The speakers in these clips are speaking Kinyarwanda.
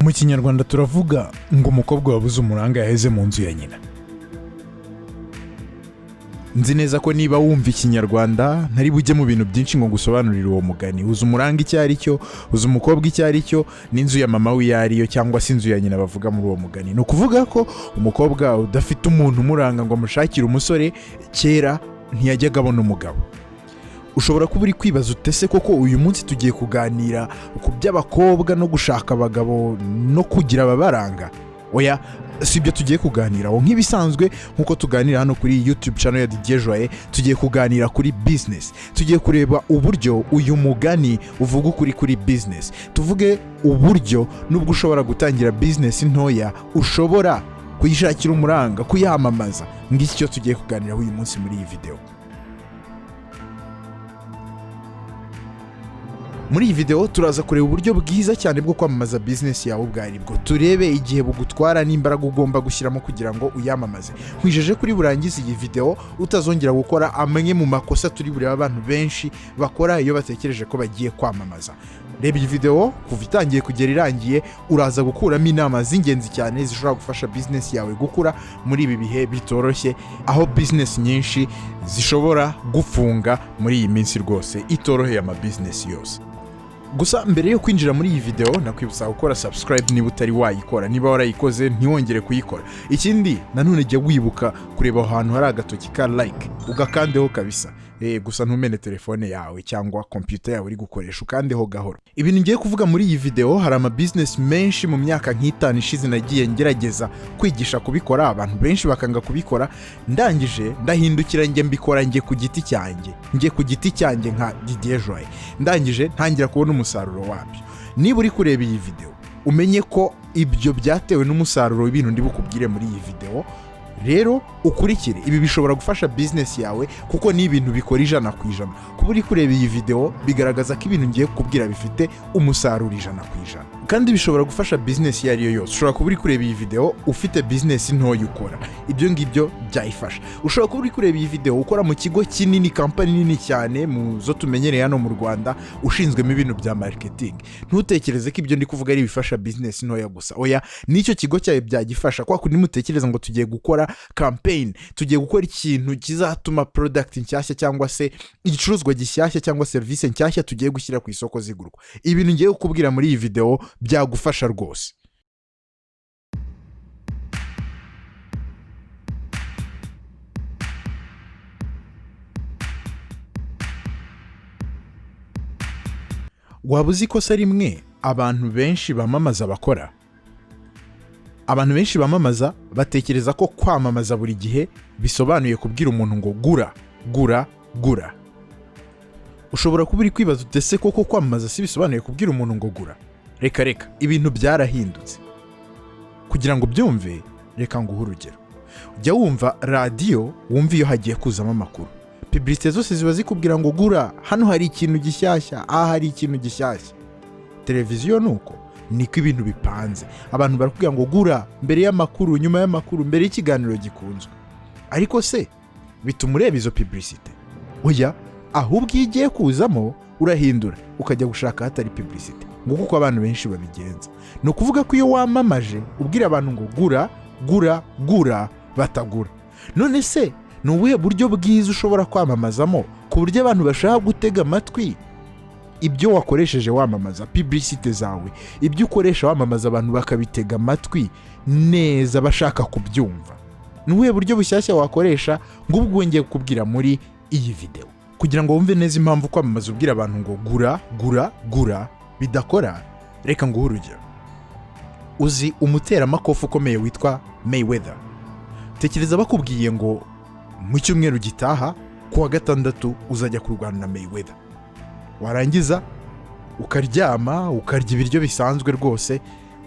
Mu Kinyarwanda turavuga ngo umukobwa wabuze umuranga yaheze mu nzu ya nyina. Nzi neza ko niba wumva Ikinyarwanda ntari bujye mu bintu byinshi ngo gusobanurira uwo mugani. Uzi umuranga icyo ari cyo, uzi umukobwa icyo ari cyo, n'inzu ya mama we yariyo cyangwa se inzu ya nyina bavuga muri uwo mugani. Ni ukuvuga ko umukobwa udafite umuntu umuranga ngo amushakire umusore, kera ntiyajyaga abona umugabo. Ushobora kuba uri kwibaza utese koko uyu munsi tugiye kuganira ku by'abakobwa no gushaka abagabo no kugira ababaranga. Oya, si ibyo tugiye kuganiraho. Nk'ibisanzwe nk'uko tuganira hano kuri YouTube channel ya Didier Joye, tugiye kuganira kuri business. Tugiye kureba uburyo uyu mugani uvuga kuri business. Tuvuge uburyo nubwo ushobora gutangira business ntoya, ushobora kuyishakira umuranga, kuyamamaza. Ngiki cyo tugiye kuganiraho uyu munsi muri iyi video. Muri iyi video turaza kureba uburyo bwiza cyane bwo kwamamaza business yawe ubwari bwo. Turebe igihe bugutwara n'imbaraga ugomba gushyiramo kugira ngo uyamamaze. Nkwijeje kuri burangiza iyi video utazongera gukora amwe mu makosa turi bureba abantu benshi bakora iyo batekereje ko bagiye kwamamaza. Reba iyi video kuva itangiye kugera irangiye, uraza gukuramo inama z'ingenzi cyane zishobora gufasha business yawe gukura muri ibi bihe bitoroshye, aho business nyinshi zishobora gufunga muri iyi minsi rwose itoroheye ama business yose. Gusa mbere yo kwinjira muri iyi video nakwibutsa gukora subscribe niba utari wayikora. Niba warayikoze ntiwongere kuyikora. Ikindi nanone jya wibuka kureba ahantu hari agatoki ka like ugakandeho kabisa. Gusa ntumene telefone yawe cyangwa computer yawe uri gukoresha, ukandeho gahoro. Ibintu ngiye kuvuga muri iyi video hari ama business menshi mu myaka nk'itanu ishize nagiye ngerageza kwigisha kubikora, abantu benshi bakanga kubikora. Ndangije ndahindukira njye mbikora njye ku giti cyanjye nka Didier Joye. Ndangije ntangira kubona umusaruro wabyo. Niba uri kureba iyi video umenye ko ibyo byatewe n'umusaruro w'ibintu ndi bukubwire muri iyi video. Rero ukurikire, ibi bishobora gufasha business yawe kuko ni ibintu bikora 100%. Kuba uri kureba iyi video bigaragaza ko ibintu ngiye kukubwira bifite umusaruro 100%. Kandi bishobora gufasha business iyo ariyo yose. Ushobora kuba uri kureba iyi video ufite business ntoya ukora, ibyo ngibyo byayifasha. Ushobora kuba uri kureba iyi video ukora mu kigo kinini, company nini cyane mu zo tumenyereye hano mu Rwanda, ushinzwemo ibintu bya marketing. Ntutekereze ko ibyo ndi kuvuga ari bifasha business ntoya gusa. Oya, nicyo kigo cyawe byagifasha. Kwa kundi mutekereza ngo tugiye gukora campaign, tugiye gukora ikintu kizatuma product nshyashya cyangwa se igicuruzwa gishyashya cyangwa service nshyashya tugiye gushyira ku isoko zigurwa. Ibintu ngiye kukubwira muri iyi video byagufasha rwose. Waba uzi ko se rimwe abantu benshi bamamaza bakora? Abantu benshi bamamaza batekereza ko kwamamaza buri gihe bisobanuye kubwira umuntu ngo gura. Ushobora kuba uri kwibaza utese koko kwamamaza si bisobanuye kubwira umuntu ngo gura. Reka, ibintu byarahindutse. Kugira ngo byumve, reka nguhe urugero. Ujya wumva radio, wumva iyo hagiye kuzamo amakuru. Publicité zose ziba zikubwira ngo gura, hano hari ikintu gishyashya, hari ikintu gishyashya. Televiziyo nuko niko ibintu bipanze. Abantu barakubwira ngo gura mbere y'amakuru, nyuma y'amakuru, mbere y'ikiganiro gikunzwe. Ariko se bituma ureba izo publicité? Oya, ahubwo iyo igiye kuzamo urahindura ukajya gushaka hatari publicité. Nguko uko abantu benshi babigenza. Ni ukuvuga ko iyo wamamaje ubwira abantu ngo gura batagura. None se ni ubuhe buryo bwiza ushobora kwamamazamo ku buryo abantu bashaka gutega amatwi ibyo wakoresheje wamamaza, publicité zawe, ibyo ukoresha wamamaza, abantu bakabitega amatwi neza bashaka kubyumva? Ni ubuhe buryo bushyashya wakoresha? Ngubwo wongeye kukubwira muri iyi video kugira ngo wumve neza impamvu kwamamaza ubwira abantu ngo gura bidakora. Reka nguhe urugero. Uzi umuteramakofe ukomeye witwa Mayweather. Tekereza bakubwiye ngo mu cyumweru gitaha kuwa gatandatu uzajya kurwana na Mayweather. Warangiza ukaryama ukarya ibiryo bisanzwe rwose,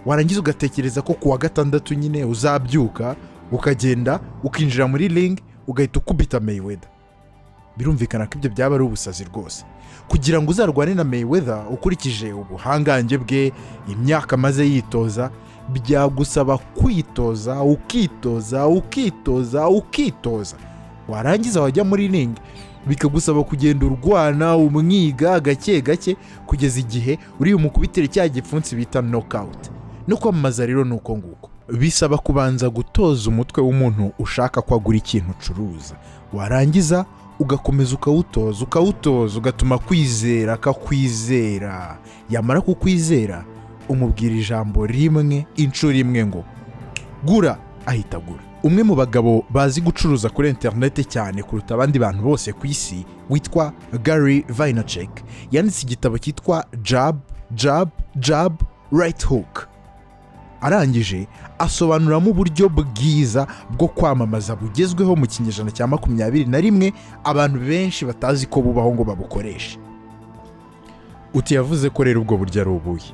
warangiza ugatekereza ko kuwa gatandatu nyine uzabyuka ukagenda ukinjira muri ring ugahita ukubita Mayweather. Birumvikana ko ibyo byaba ari ubusazi rwose. Kugira ngo uzarwane na Mayweather ukurikije ubuhangange bwe, imyaka maze yitoza, byagusaba ukitoza. Warangiza wajya muri ring bikagusaba kugenda urwana umwiga gake gake kugeza igihe uri umukubitire cya gipfunsi bita knockout. no kwamamaza rero ni uko nguko, bisaba kubanza gutoza umutwe w'umuntu ushaka ko agura ikintu ucuruza, warangiza ugakomeza ukawutoza ugatuma kwizera akakwizera, yamara kukwizera umubwira ijambo rimwe inshuro imwe ngo gura, ahita agura. Umwe mu bagabo bazi gucuruza kuri interineti cyane kuruta abandi bantu bose ku isi witwa Gary Vaynerchuk yanditse igitabo cyitwa Jab Right Hook. Arangije asobanuramo uburyo bwiza bwo kwamamaza bugezweho mu kinyejana cya 21 abantu benshi batazi ko bubaho ngo babukoreshe. Uti yavuze ko rero ubwo buryo ari ubuye.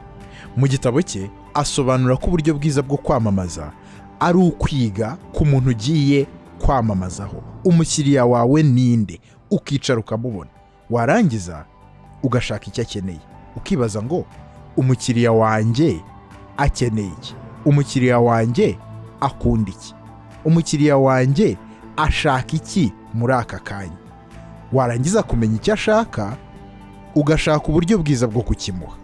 Mu gitabo cye asobanura ko uburyo bwiza bwo kwamamaza ari ukwiga ku muntu ugiye kwamamazaho. Umukiriya wawe ninde? Ukicara ukamubona, warangiza ugashaka icyo akeneye, ukibaza ngo umukiriya wanjye akeneye iki, umukiriya wanjye akunda iki, umukiriya wanjye ashaka iki muri aka kanya. Warangiza kumenya icyo ashaka, ugashaka uburyo bwiza bwo kukimuha.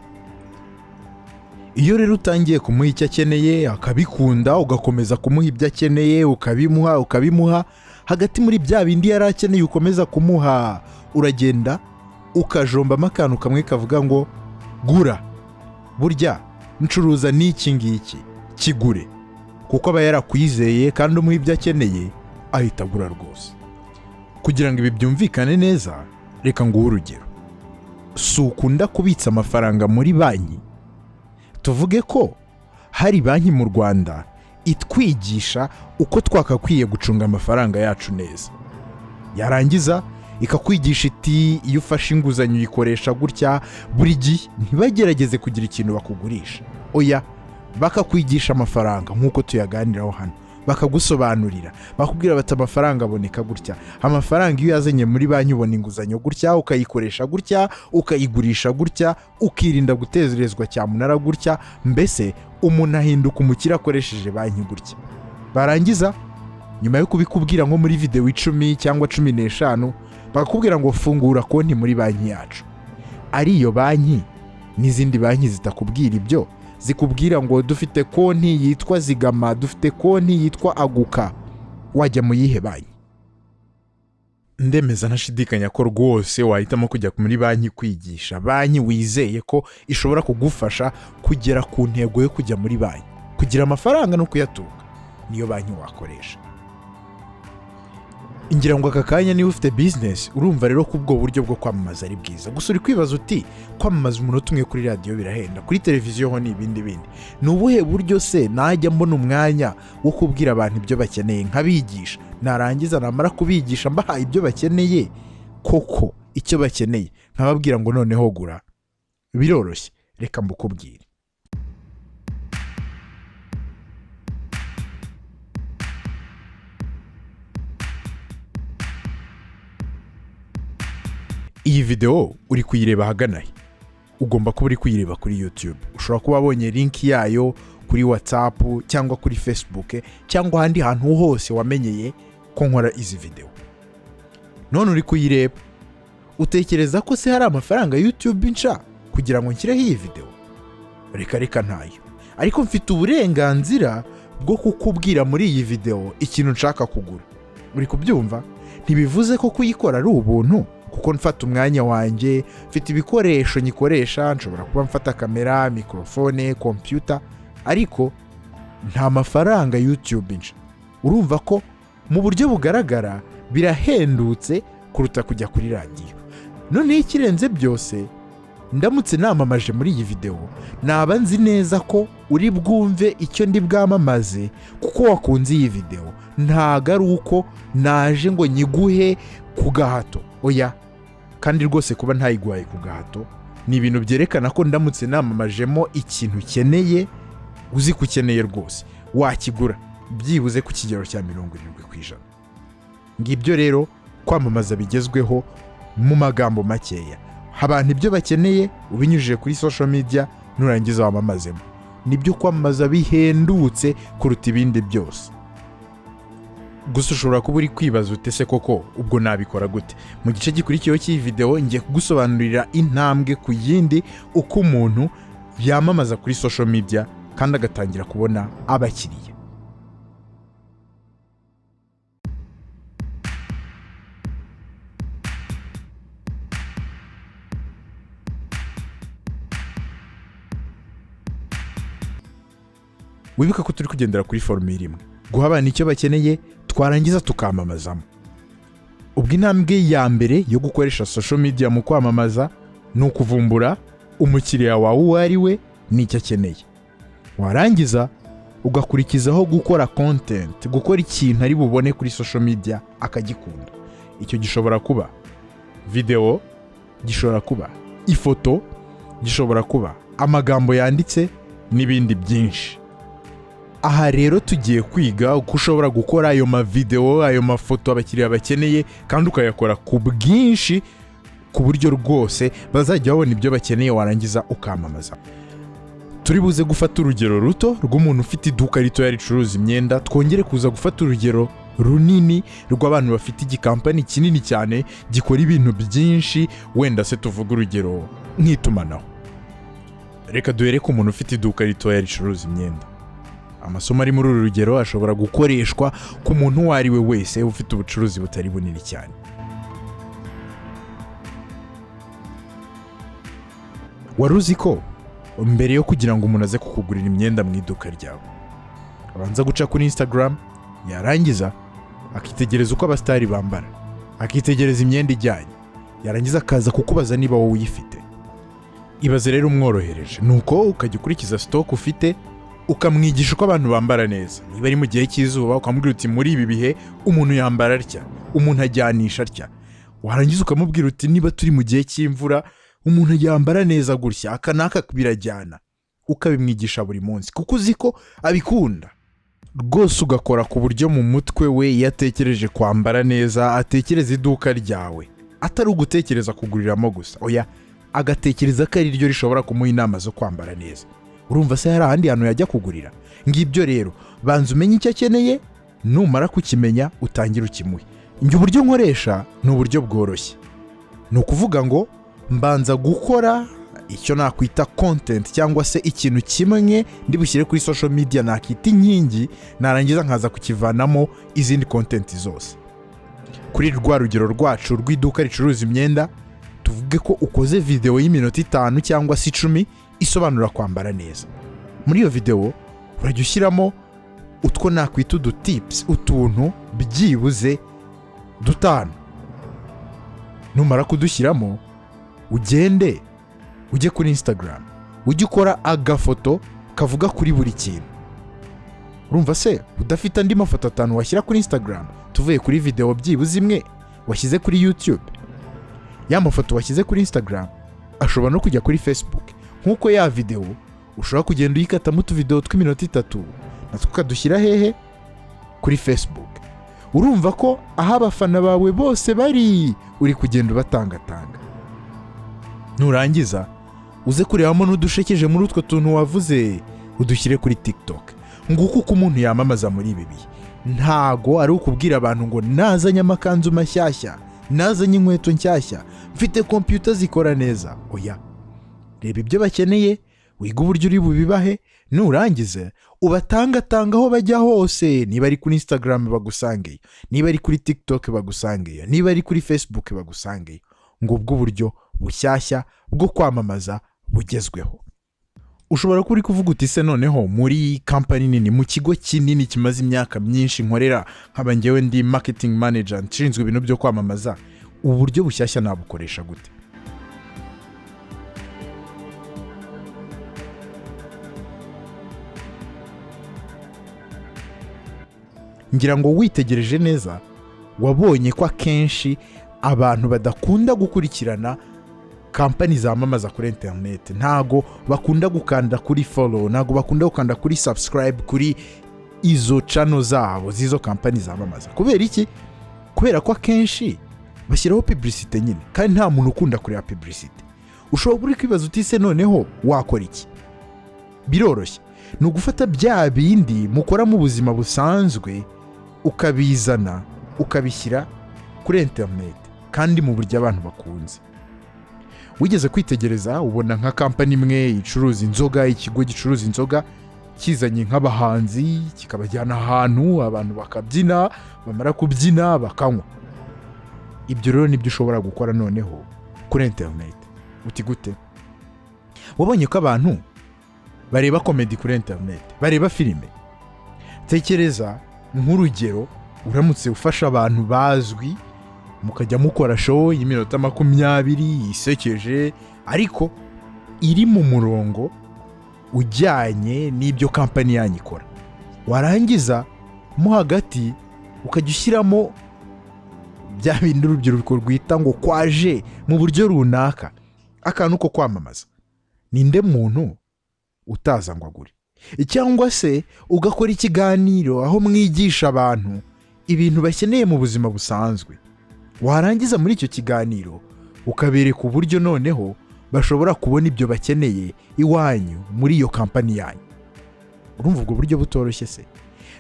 Iyo rero utangiye kumuha icyo akeneye akabikunda, ugakomeza kumuha ibyo akeneye, ukabimuha, hagati muri bya bindi yari akeneye ukomeza kumuha, uragenda ukajombamo akantu kamwe kavuga ngo gura, burya ncuruza n'iki ngiki, kigure. Kuko aba yarakwizeye kandi umuha ibyo akeneye, ahita agura rwose. Kugira ngo ibi byumvikane neza, reka nguhe urugero. Si ukunda kubitsa amafaranga muri banki? Tuvuge ko hari banki mu Rwanda itwigisha uko twakakwiye gucunga amafaranga yacu neza. Yarangiza ikakwigisha iti iyo ufashe inguzanyo uyikoresha gutya, buri gihe ntibagerageze kugira ikintu bakugurisha. Oya, bakakwigisha amafaranga nk'uko tuyaganiraho hano, bakagusobanurira, bakubwira bati amafaranga aboneka gutya, amafaranga iyo yazanye muri banki ubona inguzanyo gutya, ukayikoresha gutya, ukayigurisha gutya, ukirinda gutezerezwa cyamunara gutya, mbese umuntu ahinduka umukire akoresheje banki gutya. Barangiza nyuma yo kubikubwira nko muri video 10 cyangwa 15, bakakubwira ngo fungura konti muri banki yacu. Ari iyo banki n'izindi banki zitakubwira ibyo, zikubwira ngo dufite konti yitwa Zigama, dufite konti yitwa Aguka, wajya mu yihe banki? Ndemeza ntashidikanya ko rwose wahitamo kujya muri banki kwigisha, banki wizeye ko ishobora kugufasha kugera ku ntego yo kujya muri banki, kugira amafaranga no kuyatunga, niyo banki wakoresha. Ngira ngo aka kanya niba ufite business, urumva rero ko ubwo buryo bwo kwamamaza ari bwiza. Gusa uri kwibaza uti kwamamaza umunota umwe kuri radio birahenda, kuri televiziyo ho n'ibindi. Ni ubuhe buryo se najya mbona umwanya wo kubwira abantu ibyo bakeneye nkabigisha, narangiza namara kubigisha mbahaye ibyo bakeneye koko icyo bakeneye nkababwira ngo noneho gura? Biroroshye, reka mbukubwire. Iyi video uri kuyireba haganahe? Ugomba kuba uri kuyireba kuri YouTube. Ushobora kuba wabonye link yayo kuri WhatsApp cyangwa kuri Facebook cyangwa ahandi hantu hose wamenyeye ko nkora izi video. None uri kuyireba, utekereza ko se hari amafaranga YouTube nca kugira ngo nshyireho iyi video? Reka ntayo. Ariko mfite uburenganzira bwo kukubwira muri iyi video ikintu nshaka kugura. Uri kubyumva? Ntibivuze ko kuyikora ari ubuntu, kuko mfata umwanya wanjye, mfite ibikoresho nyikoresha, nshobora kuba mfata kamera, mikrofone, computer, ariko nta mafaranga YouTube nca. Urumva ko mu buryo bugaragara birahendutse kuruta kujya kuri radio. None ikirenze byose, ndamutse namamaje muri iyi video, naba nzi neza ko uri bwumve icyo ndi bwamamaze kuko wakunze iyi video. Ntago ari uko naje ngo nyiguhe ku gahato. Oya, kandi rwose kuba ntayiguhaye ku gahato ni ibintu byerekana ko ndamutse namamajemo ikintu ukeneye, uzi ko ukeneye rwose, wakigura byibuze ku kigero cya 70%. Ngibyo rero kwamamaza bigezweho mu magambo makeya. Abantu ibyo bakeneye ubinyujije kuri social media, nurangiza wamamazemo. Nibyo kwamamaza bihendutse kuruta ibindi byose. Gusa ushobora kuba uri kwibaza utese koko ubwo nabikora gute? Mu gice gikurikiyeho cy'iyi video ngiye kugusobanurira intambwe ku yindi uko umuntu yamamaza kuri social media kandi agatangira kubona abakiriya. Wibuka ko turi kugendera kuri formule imwe, guha abantu icyo bakeneye twarangiza tukamamazamo. Ubwo intambwe ya mbere yo gukoresha social media mu kwamamaza ni ukuvumbura umukiriya wawe uwo ari we n'icyo akeneye, warangiza ugakurikizaho gukora content, gukora ikintu ari bubone kuri social media akagikunda. Icyo gishobora kuba video, gishobora kuba ifoto, gishobora kuba amagambo yanditse n'ibindi byinshi. Aha rero tugiye kwiga uko ushobora gukora ayo mavideo, ayo mafoto abakiriya bakeneye, kandi ukayakora ku bwinshi ku buryo rwose bazajya babona ibyo bakeneye, warangiza ukamamaza. Turi buze gufata urugero ruto rw'umuntu ufite iduka ritoya ricuruza imyenda, twongere kuza gufata urugero runini rw'abantu bafite igikampani kinini cyane gikora ibintu byinshi, wenda se tuvuga urugero nk'itumanaho. Reka duhere ku muntu ufite iduka ritoya ricuruza imyenda. Amasomo ari muri uru rugero ashobora gukoreshwa ku muntu uwo ari we wese ufite ubucuruzi butari bunini cyane. Wari uzi ko mbere yo kugira ngo umuntu aze kukugurira imyenda mu iduka ryawe, abanza guca kuri Instagram, yarangiza akitegereza uko abastari bambara, akitegereza imyenda ijyanye, yarangiza akaza kukubaza niba wowe uyifite. Ibaze rero umworohereje, nuko ukajya ukurikiza stock ufite, ukamwigisha uko abantu bambara neza. Niba ari mu gihe cy'izuba ukamubwira uti muri ibi bihe umuntu yambara atya, umuntu ajyanisha atya. Warangiza ukamubwira uti niba turi mu gihe cy'imvura umuntu yambara neza gutya, aka naka birajyana. Ukabimwigisha buri munsi kuko uzi ko abikunda. Rwose ugakora ku buryo mu mutwe we yatekereje kwambara neza, atekereza iduka ryawe, atari ugutekereza kuguriramo gusa. Oya, agatekereza ko ari ryo rishobora kumuha inama zo kwambara neza. Urumva se hari ahandi hantu yajya kugurira? Ngibyo rero, banza umenye icyo akeneye, numara kukimenya utangira ukimuhe. Njye uburyo nkoresha ni uburyo bworoshye. Ni ukuvuga ngo mbanza gukora icyo nakwita content, cyangwa se ikintu kimwe ndi bushyire kuri social media nakita inkingi, narangiza nkaza kukivanamo izindi content zose. Kuri rwa rugero rwacu rw'iduka ricuruza imyenda, tuvuge ko ukoze video y'iminota 5 cyangwa se 10 isobanura kwambara neza. Muri iyo video urajya ushyiramo utwo nakwita tips, utuntu byibuze 5. Numara kudushyiramo, ugende ujye kuri Instagram, ujye ukora agafoto kavuga kuri buri kintu. Urumva se udafite andi mafoto 5 washyira kuri Instagram tuvuye kuri video byibuze imwe washyize kuri YouTube? Ya mafoto washyize kuri Instagram ashobora no kujya kuri Facebook, nkuko ya video ushobora kugenda uyikatamo utuvideo tw'iminota 3 natwo ukadushyira hehe? Kuri Facebook. Urumva ko aho abafana bawe bose bari uri kugenda ubatangatanga. Nurangiza uze kurebamo n'udushekeje muri utwo tuntu wavuze, udushyire kuri TikTok. Nguko uko umuntu yamamaza muri ibi bihe. Ntago ari ukubwira abantu ngo nazanye amakanzu mashyashya, nazanye inkweto nshyashya, mfite computer zikora neza. Oya, reba ibyo bakeneye, wiga uburyo uri bubibahe, nurangize ubatanga aho bajya hose. Niba ari kuri Instagram bagusangeyo, niba ari kuri TikTok bagusangeyo, niba ari kuri Facebook bagusangeyo. Ngubwo uburyo bushyashya bwo kwamamaza bugezweho. Ushobora kuri kuvuga uti se noneho muri company nini, mu kigo kinini kimaze imyaka myinshi nkorera, nkaba njyewe ndi marketing manager nshinzwe ibintu byo kwamamaza, uburyo bushyashya nabukoresha gute? Ngira ngo witegereje neza wabonye ko akenshi abantu badakunda gukurikirana kampani zamamaza kuri internet, ntago bakunda gukanda kuri follow, ntago bakunda gukanda kuri subscribe kuri izo channel zabo zizo kampani zamamaza. Kubera iki? Kubera ko akenshi bashyiraho publicity nyine, kandi nta muntu ukunda kureba publicity. Ushobora kwibaza uti se noneho wakora iki? Biroroshye, ni ugufata bya bindi mukora mu buzima busanzwe ukabizana ukabishyira kuri internet, kandi mu buryo abantu bakunze. Wigeze kwitegereza ubona nka kampani imwe icuruza inzoga, ikigo gicuruza inzoga, kizanye nk'abahanzi kikabajyana ahantu abantu bakabyina, bamara kubyina bakanywa. Ibyo rero nibyo ushobora gukora noneho kuri internet. Uti gute? Wabonye ko abantu bareba comedy kuri internet, bareba filime. Tekereza nk'urugero, uramutse ufasha abantu bazwi mukajya mukora show y'iminota 20 isekeje ariko iri mu murongo ujyanye n'ibyo company yanyu ikora. Warangiza mo hagati ukajya ushyiramo bya bindi urubyiruko rwita ngo kwaje mu buryo runaka, akantu ko kwamamaza. Ninde muntu utaza ngo agure? Cyangwa se ugakora ikiganiro aho mwigisha abantu ibintu bakeneye mu buzima busanzwe. Warangiza muri icyo kiganiro ukabereka uburyo noneho bashobora kubona ibyo bakeneye iwanyu muri iyo company yanyu. Urumva ubwo buryo butoroshye se?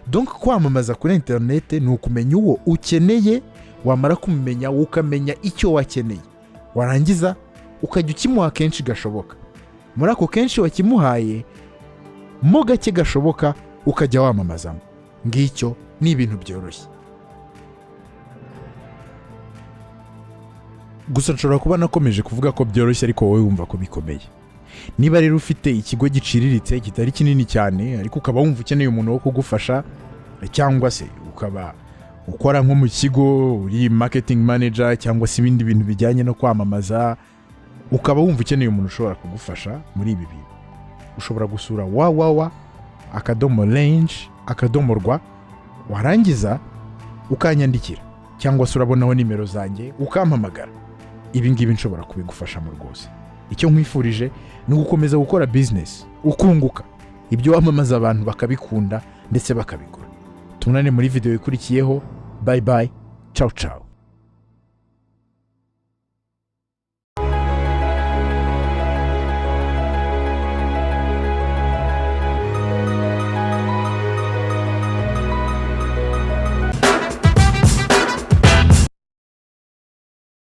Donc kwamamaza kuri internet ni ukumenya uwo ukeneye, wamara kumenya ukamenya icyo wakeneye, warangiza ukajya ukimuha kenshi gashoboka. Muri ako kenshi wakimuhaye mo gake gashoboka ukajya wamamazamo. Ngicyo ni ibintu byoroshye. Gusa nshobora kuba nakomeje kuvuga ko byoroshye ariko wowe wumva ko bikomeye. Niba rero ufite ikigo giciriritse kitari kinini cyane ariko ukaba wumva ukeneye umuntu wo kugufasha, cyangwa se ukaba ukora nko mu kigo uri marketing manager cyangwa se ibindi bintu bijyanye no kwamamaza, ukaba wumva ukeneye umuntu ushobora kugufasha muri ibi bintu, ushobora gusura www.range.rw warangiza ukanyandikira, cyangwa se urabonaho nimero zanjye ukampamagara. Ibi ngibi nshobora kubigufashamo rwose. Icyo nkwifurije ni gukomeza gukora business ukunguka, ibyo wamamaza abantu bakabikunda ndetse bakabigura. Tunane muri video ikurikiyeho. Bye bye, ciao ciao.